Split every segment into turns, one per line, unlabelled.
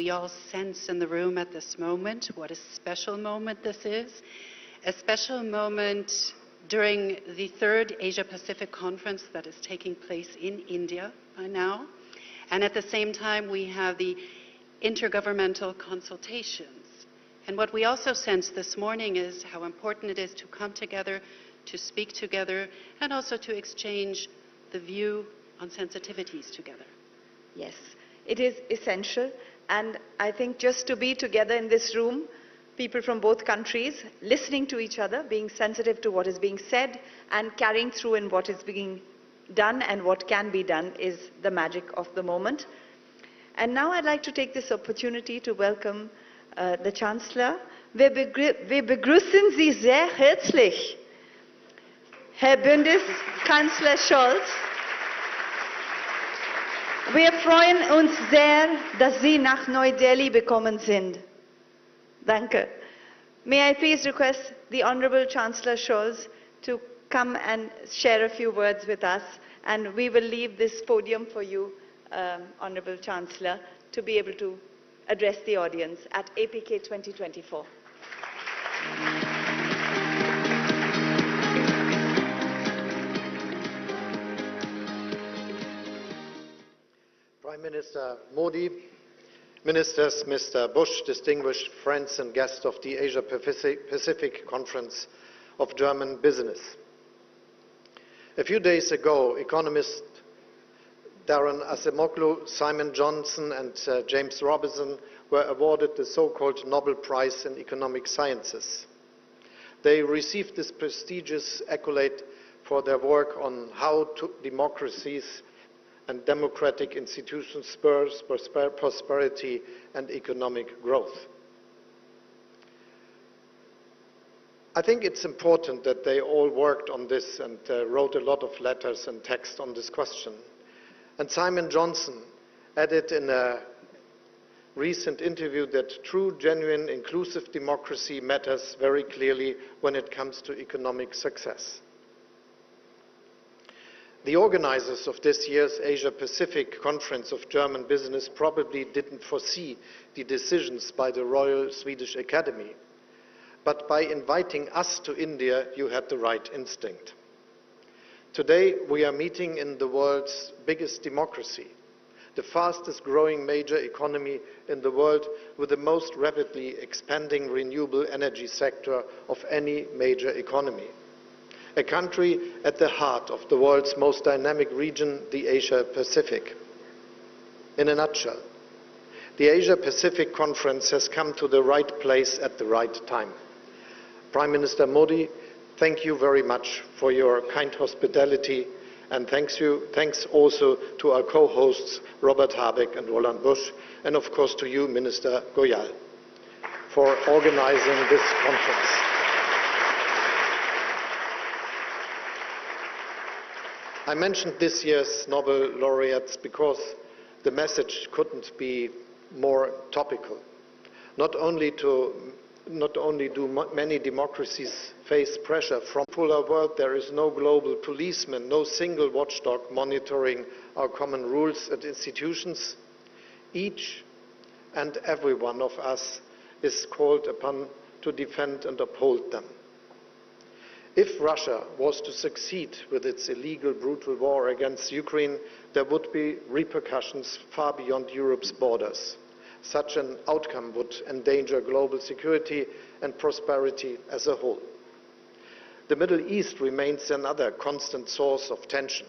We all sense in the room at this moment what a special moment this is. A special moment during the third Asia-Pacific conference that is taking place in India by now. And at the same time, we have the intergovernmental consultations. And what we also sense this morning is how important it is to come together, to speak together, and also to exchange the view on sensitivities together.
Yes, it is essential. And I think just to be together in this room, people from both countries, listening to each other, being sensitive to what is being said, and carrying through in what is being done and what can be done is the magic of the moment. And now I'd like to take this opportunity to welcome the Chancellor. Wir begrüßen Sie sehr herzlich, Herr Bundeskanzler Scholz. Wir freuen uns sehr, dass Sie nach Neu-Delhi gekommen sind. Danke. May I please request the Honorable Chancellor Scholz to come and share a few words with us, and we will leave this podium for you, Honorable Chancellor, to be able to address the audience at APK 2024.
Prime Minister Modi, Ministers, Mr. Bush, distinguished friends and guests of the Asia-Pacific Conference of German Business. A few days ago, economists Darren Acemoglu, Simon Johnson and James Robinson were awarded the so-called Nobel Prize in Economic Sciences. They received this prestigious accolade for their work on how democracies and democratic institutions spurs prosperity and economic growth. I think it's important that they all worked on this and wrote a lot of letters and text on this question. And Simon Johnson added in a recent interview that true, genuine, inclusive democracy matters very clearly when it comes to economic success. The organizers of this year's Asia-Pacific Conference of German Business probably didn't foresee the decisions by the Royal Swedish Academy. But by inviting us to India, you had the right instinct. Today, we are meeting in the world's biggest democracy, the fastest growing major economy in the world with the most rapidly expanding renewable energy sector of any major economy. A country at the heart of the world's most dynamic region, the Asia-Pacific. In a nutshell, the Asia-Pacific Conference has come to the right place at the right time. Prime Minister Modi, thank you very much for your kind hospitality, and thanks also to our co-hosts Robert Habeck and Roland Busch, and of course to you, Minister Goyal, for organizing this conference. I mentioned this year's Nobel laureates because the message couldn't be more topical. Not only do many democracies face pressure from the polar world, there is no global policeman, no single watchdog monitoring our common rules and institutions. Each and every one of us is called upon to defend and uphold them. If Russia was to succeed with its illegal, brutal war against Ukraine, there would be repercussions far beyond Europe's borders. Such an outcome would endanger global security and prosperity as a whole. The Middle East remains another constant source of tension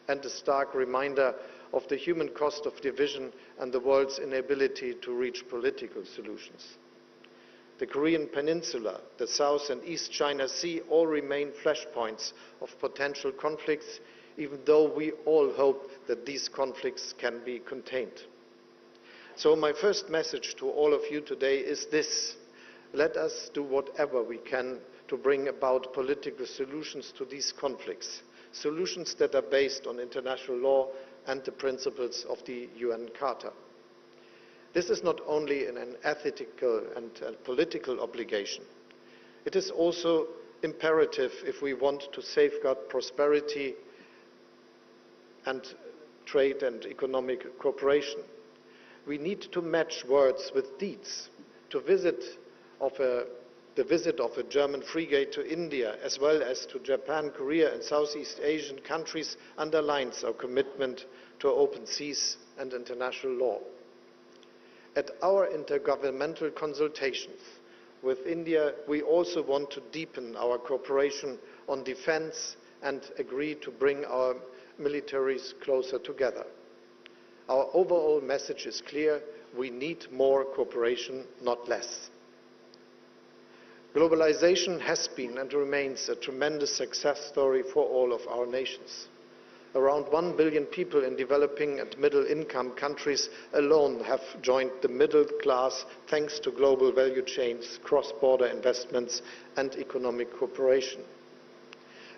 and a stark reminder of the human cost of division and the world's inability to reach political solutions. The Korean Peninsula, the South and East China Sea all remain flashpoints of potential conflicts, even though we all hope that these conflicts can be contained. So my first message to all of you today is this: let us do whatever we can to bring about political solutions to these conflicts, solutions that are based on international law and the principles of the UN Charter. This is not only an ethical and political obligation. It is also imperative if we want to safeguard prosperity and trade and economic cooperation. We need to match words with deeds. The visit of a German frigate to India, as well as to Japan, Korea and Southeast Asian countries, underlines our commitment to open seas and international law. At our intergovernmental consultations with India, we also want to deepen our cooperation on defense and agree to bring our militaries closer together. Our overall message is clear: we need more cooperation, not less. Globalization has been and remains a tremendous success story for all of our nations. Around 1 billion people in developing and middle-income countries alone have joined the middle class thanks to global value chains, cross-border investments and economic cooperation.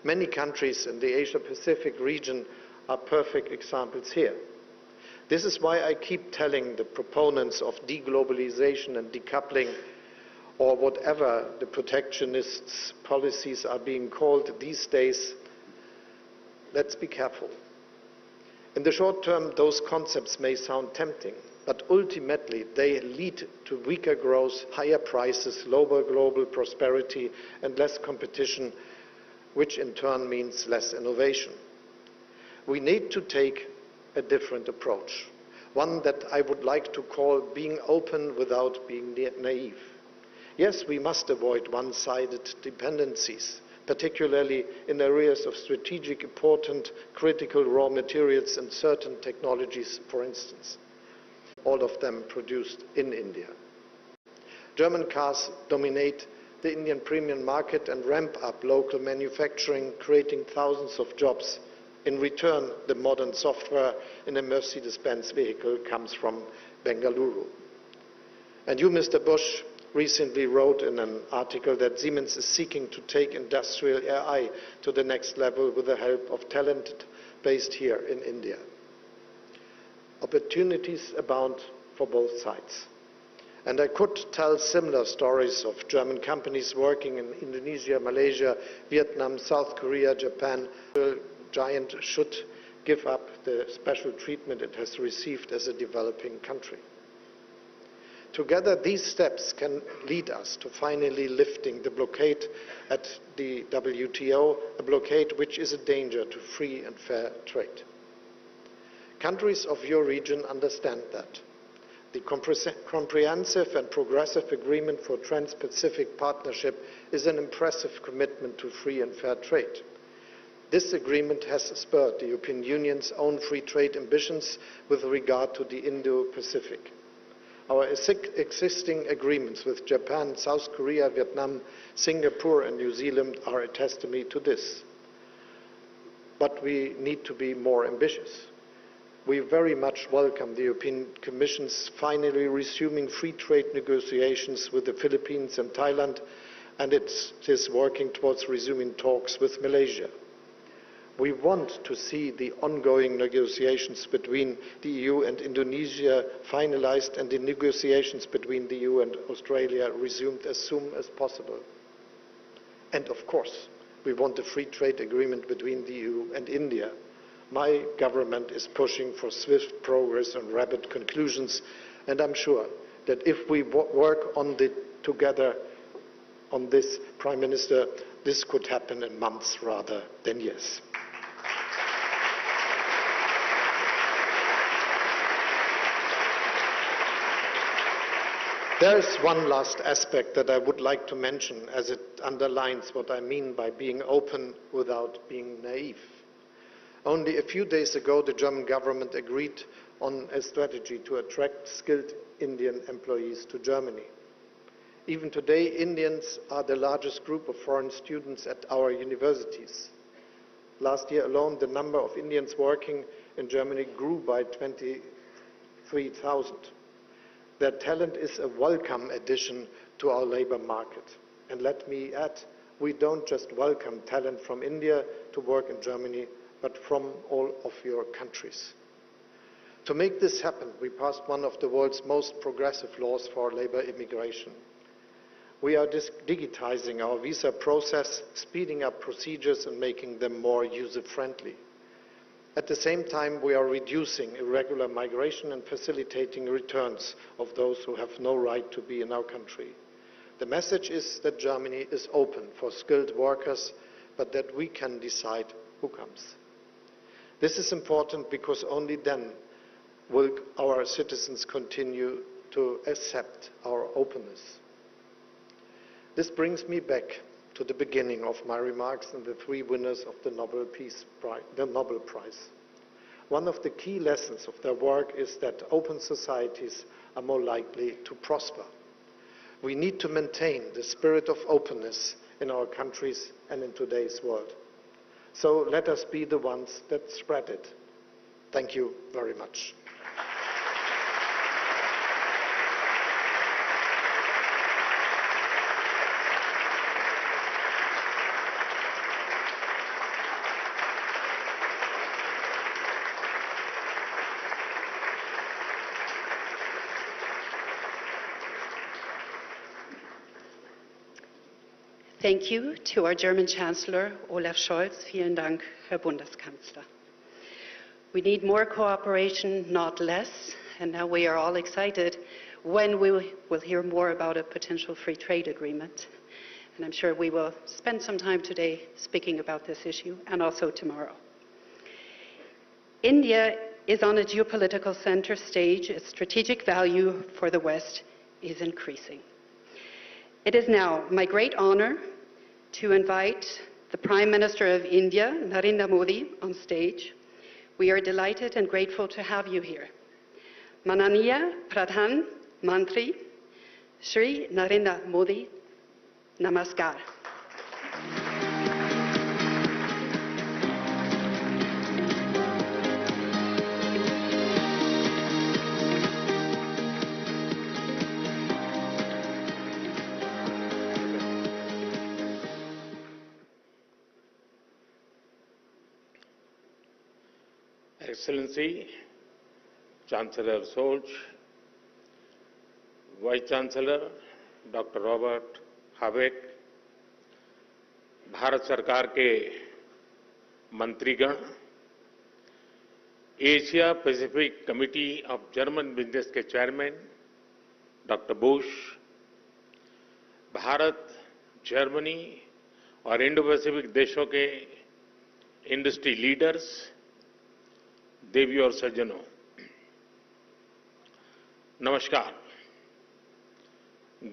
Many countries in the Asia-Pacific region are perfect examples here. This is why I keep telling the proponents of deglobalization and decoupling, or whatever the protectionist policies are being called these days, let's be careful. In the short term, those concepts may sound tempting, but ultimately they lead to weaker growth, higher prices, lower global prosperity and less competition, which in turn means less innovation. We need to take a different approach, one that I would like to call being open without being naive. Yes, we must avoid one-sided dependencies, particularly in areas of strategic important critical raw materials and certain technologies, for instance, all of them produced in India. German cars dominate the Indian premium market and ramp up local manufacturing, creating thousands of jobs. In return, the modern software in a Mercedes-Benz vehicle comes from Bengaluru. And you, Mr. Bush, recently wrote in an article that Siemens is seeking to take industrial AI to the next level with the help of talent based here in India. Opportunities abound for both sides. And I could tell similar stories of German companies working in Indonesia, Malaysia, Vietnam, South Korea, Japan. The giant should give up the special treatment it has received as a developing country. Together, these steps can lead us to finally lifting the blockade at the WTO, a blockade which is a danger to free and fair trade. Countries of your region understand that. The comprehensive and progressive agreement for Trans-Pacific Partnership is an impressive commitment to free and fair trade. This agreement has spurred the European Union's own free trade ambitions with regard to the Indo-Pacific. Our existing agreements with Japan, South Korea, Vietnam, Singapore and New Zealand are a testimony to this. But we need to be more ambitious. We very much welcome the European Commission's finally resuming free trade negotiations with the Philippines and Thailand, and it is working towards resuming talks with Malaysia. We want to see the ongoing negotiations between the EU and Indonesia finalized and the negotiations between the EU and Australia resumed as soon as possible. And of course, we want a free trade agreement between the EU and India. My government is pushing for swift progress and rapid conclusions, and I'm sure that if we work together on this, Prime Minister, this could happen in months rather than years. There is one last aspect that I would like to mention, as it underlines what I mean by being open without being naive. Only a few days ago, the German government agreed on a strategy to attract skilled Indian employees to Germany. Even today, Indians are the largest group of foreign students at our universities. Last year alone, the number of Indians working in Germany grew by 23,000. Their talent is a welcome addition to our labor market. And let me add, we don't just welcome talent from India to work in Germany, but from all of your countries. To make this happen, we passed one of the world's most progressive laws for labor immigration. We are digitizing our visa process, speeding up procedures and making them more user-friendly. At the same time, we are reducing irregular migration and facilitating returns of those who have no right to be in our country. The message is that Germany is open for skilled workers, but that we can decide who comes. This is important because only then will our citizens continue to accept our openness. This brings me back to the beginning of my remarks and the three winners of the Nobel Prize. One of the key lessons of their work is that open societies are more likely to prosper. We need to maintain the spirit of openness in our countries and in today's world. So let us be the ones that spread it. Thank you very much.
Thank you to our German Chancellor, Olaf Scholz. Vielen Dank, Herr Bundeskanzler. We need more cooperation, not less, and now we are all excited when we will hear more about a potential free trade agreement. And I'm sure we will spend some time today speaking about this issue, and also tomorrow. India is on a geopolitical center stage. Its strategic value for the West is increasing. It is now my great honor to invite the Prime Minister of India, Narendra Modi, on stage. We are delighted and grateful to have you here. Mananiya Pradhan Mantri, Shri Narendra Modi, Namaskar.
Excellency, Chancellor Scholz, Vice Chancellor Dr. Robert Habeck, Bharat सरकार के मंत्रीगण, Asia Pacific committee of German business के chairman doctor Bush, Bharat, Germany और Indo Pacific देशों के industry leaders, देवी और सज्जनों, नमस्कार,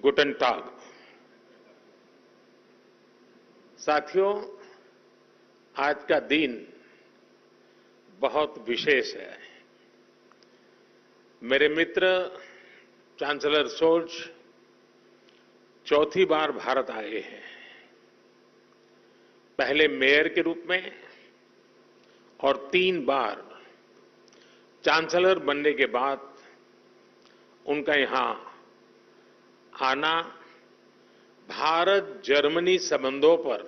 गुटन टाग। साथियों, आज का दिन बहुत विशेष है। मेरे मित्र चांसलर शोल्ज चौथी बार भारत आए हैं। पहले मेयर के रूप में और 3 बार चांसलर बनने के बाद उनका यहां आना भारत जर्मनी संबंधों पर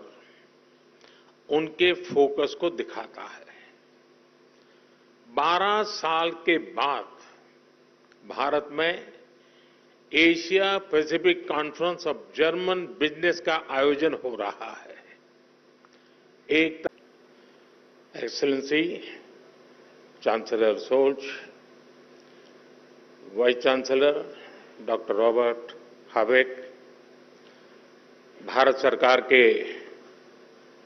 उनके फोकस को दिखाता है। 12 साल के बाद भारत में Asia Pacific conference of German business का आयोजन हो रहा है। एक excellency chancellor Scholz, vice chancellor doctor Robert Habeck, Bharat सरकार के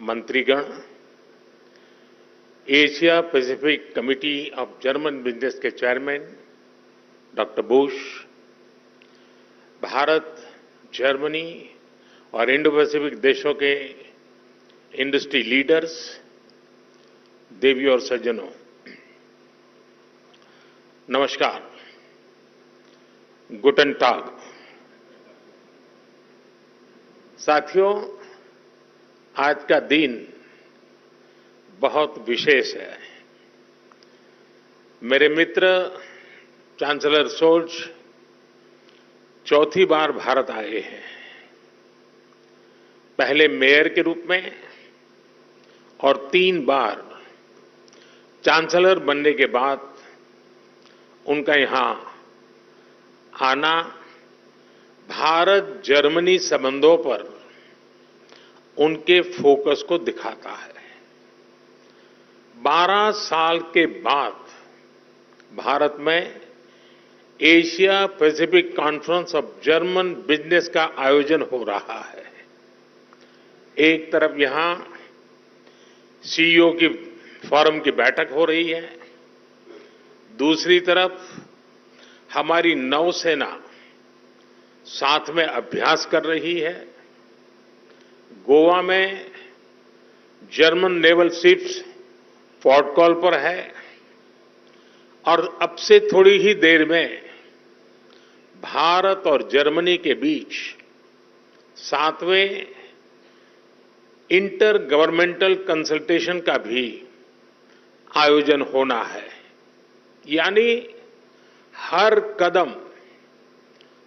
मंत्रीगण, Asia Pacific committee of German business के chairman doctor Bush, Bharat, Germany और इंडो पैसिफिक देशों के इंडस्ट्री लीडर्स, देवी और सज्जनों, नमस्कार, गुटन टाग। साथियों, आज का दिन बहुत विशेष है। मेरे मित्र चांसलर शोल्ज चौथी बार भारत आए हैं। पहले मेयर के रूप में और 3 बार चांसलर बनने के बाद उनका यहां आना भारत जर्मनी संबंधों पर उनके फोकस को दिखाता है। 12 साल के बाद भारत में Asia Pacific conference of German business का आयोजन हो रहा है। एक तरफ यहां सीईओ की फोरम की बैठक हो रही है, दूसरी तरफ हमारी नौसेना साथ में अभ्यास कर रही है। गोवा में German naval ships port call पर है और अब से थोड़ी ही देर में भारत और जर्मनी के बीच 7वें इंटर गवर्नमेंटल कंसल्टेशन का भी आयोजन होना है। यानी हर कदम,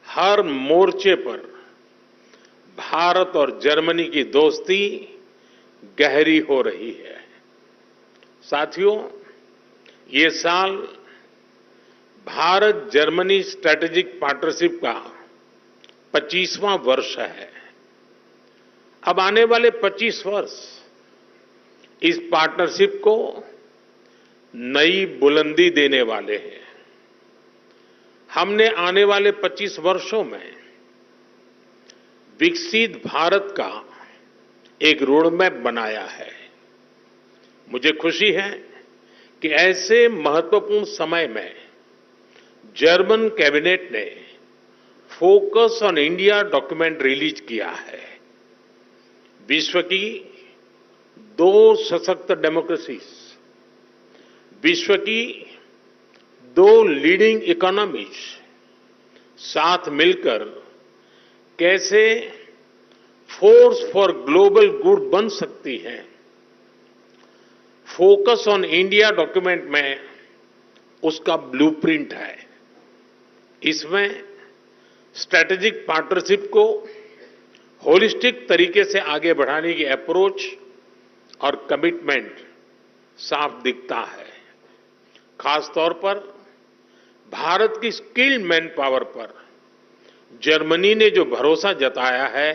हर मोर्चे पर भारत और जर्मनी की दोस्ती गहरी हो रही है। साथियों, ये साल भारत जर्मनी स्ट्रैटेजिक पार्टनरशिप का 25वां वर्ष है। अब आने वाले 25 वर्ष इस पार्टनरशिप को नई बुलंदी देने वाले हैं। हमने आने वाले 25 वर्षों में विकसित भारत का एक रोड मैप बनाया है। मुझे खुशी है कि ऐसे महत्वपूर्ण समय में जर्मन कैबिनेट ने focus on India document release किया है। विश्व की 2 सशक्त डेमोक्रेसीज, विश्व की 2 लीडिंग इकोनॉमीज साथ मिलकर कैसे फोर्स फॉर ग्लोबल गुड बन सकती हैं, फोकस ऑन इंडिया डॉक्यूमेंट में उसका ब्लूप्रिंट है। इसमें स्ट्रैटेजिक पार्टनरशिप को होलिस्टिक तरीके से आगे बढ़ाने की अप्रोच और कमिटमेंट साफ दिखता है। खास तौर पर भारत की स्किल्ड मैन पावर पर जर्मनी ने जो भरोसा जताया है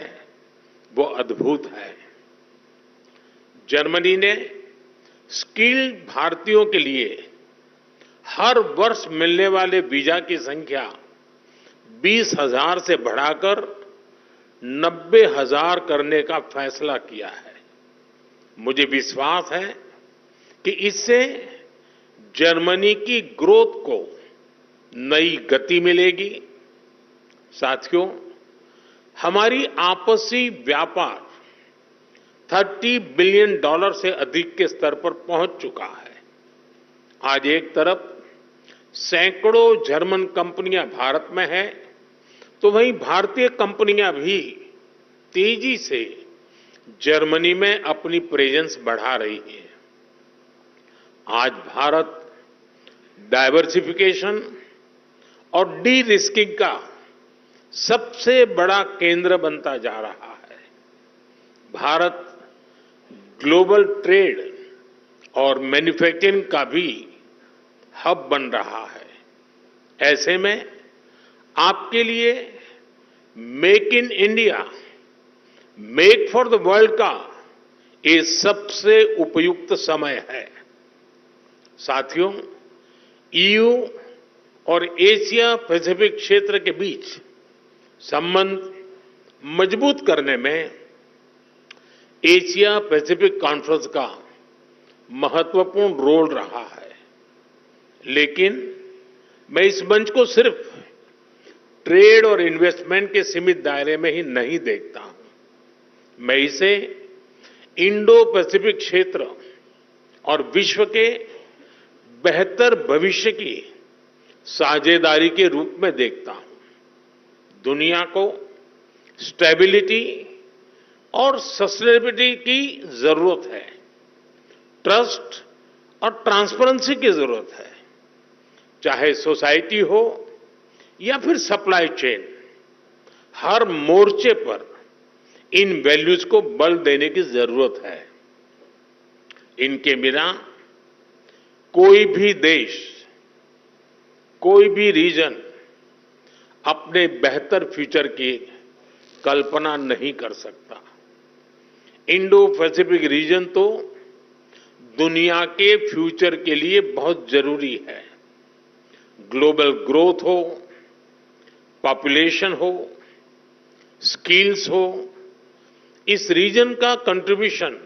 वो अद्भुत है। जर्मनी ने स्किल्ड भारतीयों के लिए हर वर्ष मिलने वाले वीजा की संख्या 20,000 से बढ़ाकर 90,000 करने का फैसला किया है। मुझे विश्वास है कि इससे जर्मनी की ग्रोथ को नई गति मिलेगी। साथियों, हमारी आपसी व्यापार $30 बिलियन से अधिक के स्तर पर पहुंच चुका है। आज एक तरफ सैकड़ों जर्मन कंपनियां भारत में हैं, तो वहीं भारतीय कंपनियां भी तेजी से जर्मनी में अपनी प्रेजेंस बढ़ा रही हैं। आज भारत डाइवर्सिफिकेशन और डी रिस्किंग का सबसे बड़ा केंद्र बनता जा रहा है। भारत ग्लोबल ट्रेड और मैन्युफैक्चरिंग का भी हब बन रहा है। ऐसे में आपके लिए make in India, make for the world का ये सबसे उपयुक्त समय है। साथियों, ईयू और एशिया पैसिफिक क्षेत्र के बीच संबंध मजबूत करने में एशिया पैसिफिक कॉन्फ्रेंस का महत्वपूर्ण रोल रहा है। लेकिन मैं इस मंच को सिर्फ ट्रेड और इन्वेस्टमेंट के सीमित दायरे में ही नहीं देखता हूं। मैं इसे इंडो पैसिफिक क्षेत्र और विश्व के बेहतर भविष्य की साझेदारी के रूप में देखता हूं। दुनिया को स्टेबिलिटी और सस्टेनेबिलिटी की जरूरत है, ट्रस्ट और ट्रांसपेरेंसी की जरूरत है। चाहे सोसाइटी हो या फिर सप्लाई चेन, हर मोर्चे पर इन वैल्यूज को बल देने की जरूरत है। इनके बिना कोई भी देश, कोई भी रीजन अपने बेहतर फ्यूचर की कल्पना नहीं कर सकता। इंडो पैसिफिक रीजन तो दुनिया के फ्यूचर के लिए बहुत जरूरी है। ग्लोबल ग्रोथ हो, पॉपुलेशन हो, स्किल्स हो, इस रीजन का कंट्रीब्यूशन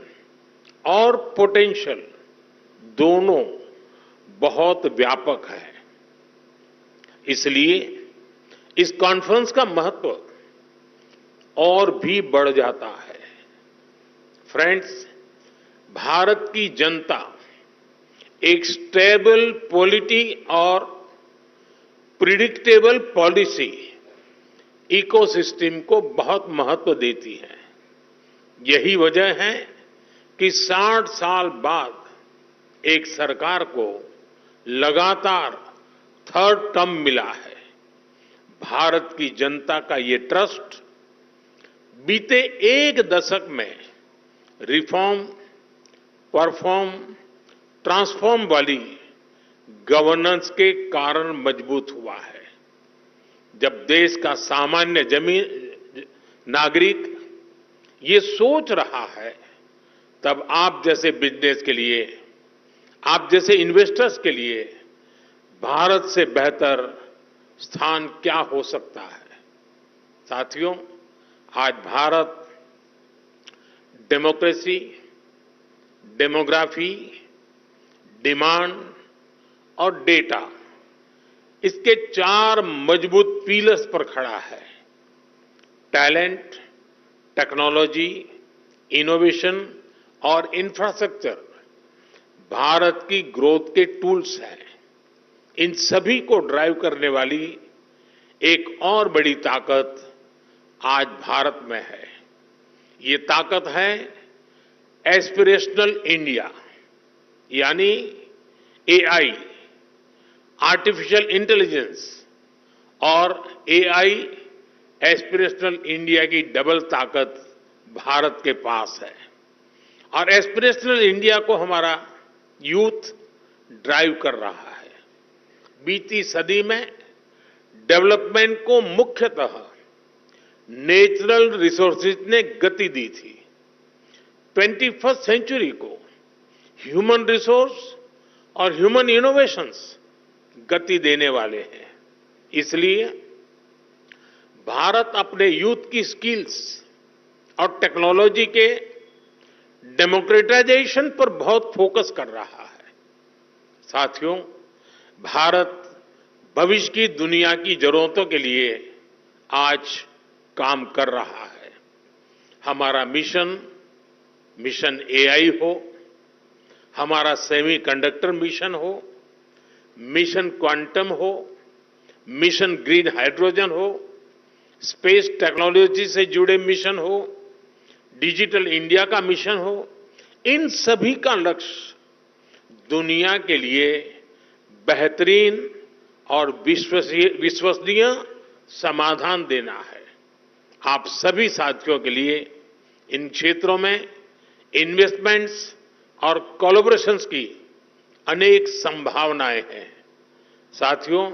और पोटेंशियल दोनों बहुत व्यापक है। इसलिए इस कॉन्फ्रेंस का महत्व और भी बढ़ जाता है। फ्रेंड्स, भारत की जनता एक स्टेबल पॉलिटी और प्रिडिक्टेबल पॉलिसी इकोसिस्टम को बहुत महत्व देती है। यही वजह है कि 60 साल बाद एक सरकार को लगातार थर्ड टर्म मिला है। भारत की जनता का ये ट्रस्ट बीते एक दशक में रिफॉर्म, परफॉर्म, ट्रांसफॉर्म वाली गवर्नेंस के कारण मजबूत हुआ है। जब देश का सामान्य नागरिक ये सोच रहा है, तब आप जैसे बिजनेस के लिए, आप जैसे इन्वेस्टर्स के लिए भारत से बेहतर स्थान क्या हो सकता है। साथियों, आज भारत डेमोक्रेसी, डेमोग्राफी, डिमांड और डेटा, इसके 4 मजबूत पिलर्स पर खड़ा है। टैलेंट, टेक्नोलॉजी, इनोवेशन और इंफ्रास्ट्रक्चर भारत की ग्रोथ के टूल्स हैं। इन सभी को ड्राइव करने वाली एक और बड़ी ताकत आज भारत में है। ये ताकत है एस्पिरेशनल इंडिया, यानी एआई, आर्टिफिशियल इंटेलिजेंस और एआई एस्पिरेशनल इंडिया की डबल ताकत भारत के पास है। और एस्पिरेशनल इंडिया को हमारा यूथ ड्राइव कर रहा है। बीती सदी में डेवलपमेंट को मुख्यतः नेचुरल रिसोर्सेज ने गति दी थी। 21st सेंचुरी को ह्यूमन रिसोर्स और ह्यूमन इनोवेशंस गति देने वाले हैं। इसलिए भारत अपने यूथ की स्किल्स और टेक्नोलॉजी के डेमोक्रेटाइजेशन पर बहुत फोकस कर रहा है। साथियों, भारत भविष्य की दुनिया की जरूरतों के लिए आज काम कर रहा है। हमारा मिशन एआई हो, हमारा सेमीकंडक्टर मिशन हो, मिशन क्वांटम हो, मिशन ग्रीन हाइड्रोजन हो, स्पेस टेक्नोलॉजी से जुड़े मिशन हो, डिजिटल इंडिया का मिशन हो, इन सभी का लक्ष्य दुनिया के लिए बेहतरीन और विश्वसनीय समाधान देना है। आप सभी साथियों के लिए इन क्षेत्रों में इन्वेस्टमेंट्स और कोलैबोरेशंस की अनेक संभावनाएं हैं। साथियों,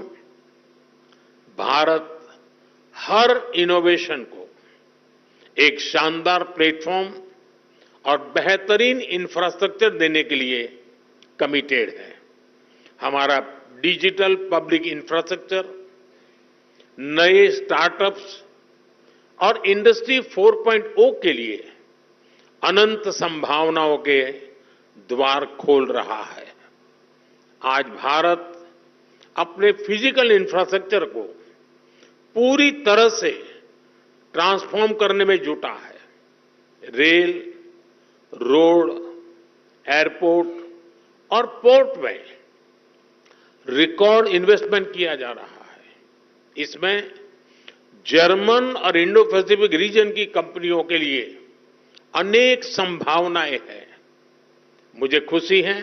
भारत हर इनोवेशन को एक शानदार प्लेटफॉर्म और बेहतरीन इंफ्रास्ट्रक्चर देने के लिए कमिटेड है। हमारा डिजिटल पब्लिक इंफ्रास्ट्रक्चर, नए स्टार्टअप्स और इंडस्ट्री 4.0 के लिए अनंत संभावनाओं के द्वार खोल रहा है। आज भारत अपने फिजिकल इंफ्रास्ट्रक्चर को पूरी तरह से ट्रांसफॉर्म करने में जुटा है। रेल, रोड, एयरपोर्ट और पोर्ट में रिकॉर्ड इन्वेस्टमेंट किया जा रहा है। इसमें जर्मन और इंडो पैसिफिक रीजन की कंपनियों के लिए अनेक संभावनाएं हैं। मुझे खुशी है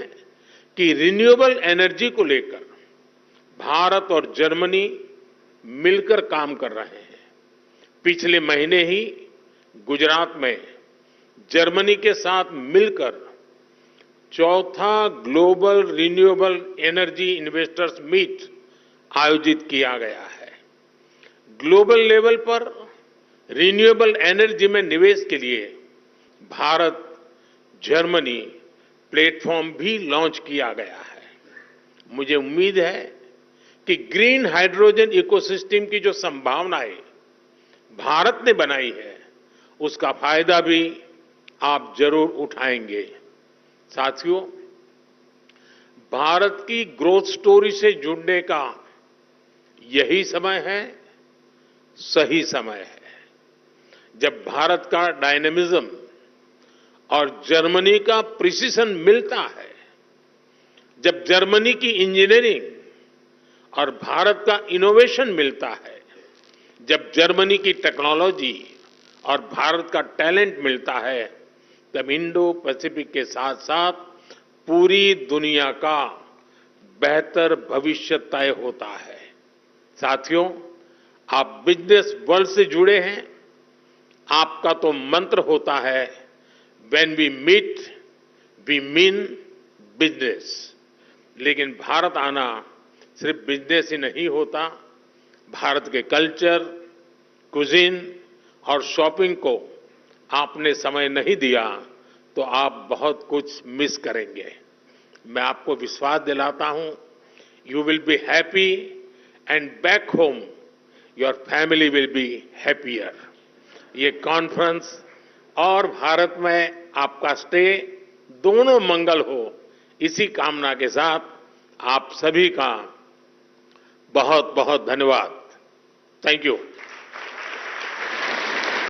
कि रिन्यूएबल एनर्जी को लेकर भारत और जर्मनी मिलकर काम कर रहे हैं। पिछले महीने ही गुजरात में जर्मनी के साथ मिलकर चौथा global renewable energy investors meet आयोजित किया गया है। ग्लोबल लेवल पर रिन्यूएबल एनर्जी में निवेश के लिए भारत, जर्मनी, प्लेटफॉर्म भी लॉन्च किया गया है। मुझे उम्मीद है कि ग्रीन हाइड्रोजन इकोसिस्टम की जो संभावनाएं भारत ने बनाई है, उसका फायदा भी आप जरूर उठाएंगे। साथियों, भारत की ग्रोथ स्टोरी से जुड़ने का यही समय है, सही समय है, जब भारत का डायनेमिज्म और जर्मनी का प्रिसिशन मिलता है, जब जर्मनी की इंजीनियरिंग और भारत का इनोवेशन मिलता है, जब जर्मनी की टेक्नोलॉजी और भारत का टैलेंट मिलता है, तब इंडो पैसिफिक के साथ साथ पूरी दुनिया का बेहतर भविष्य तय होता है। साथियों, आप बिजनेस वर्ल्ड से जुड़े हैं। आपका तो मंत्र होता है, when we meet we mean business. लेकिन भारत आना सिर्फ बिजनेस ही नहीं होता। भारत के कल्चर, कुजीन और शॉपिंग को आपने समय नहीं दिया तो आप बहुत कुछ मिस करेंगे। मैं आपको विश्वास दिलाता हूं, you will be happy and back home your family will be happier. ये कॉन्फ्रेंस और भारत में आपका स्टे दोनों मंगल हो, इसी कामना के साथ आप सभी का बहुत बहुत धन्यवाद। Thank you.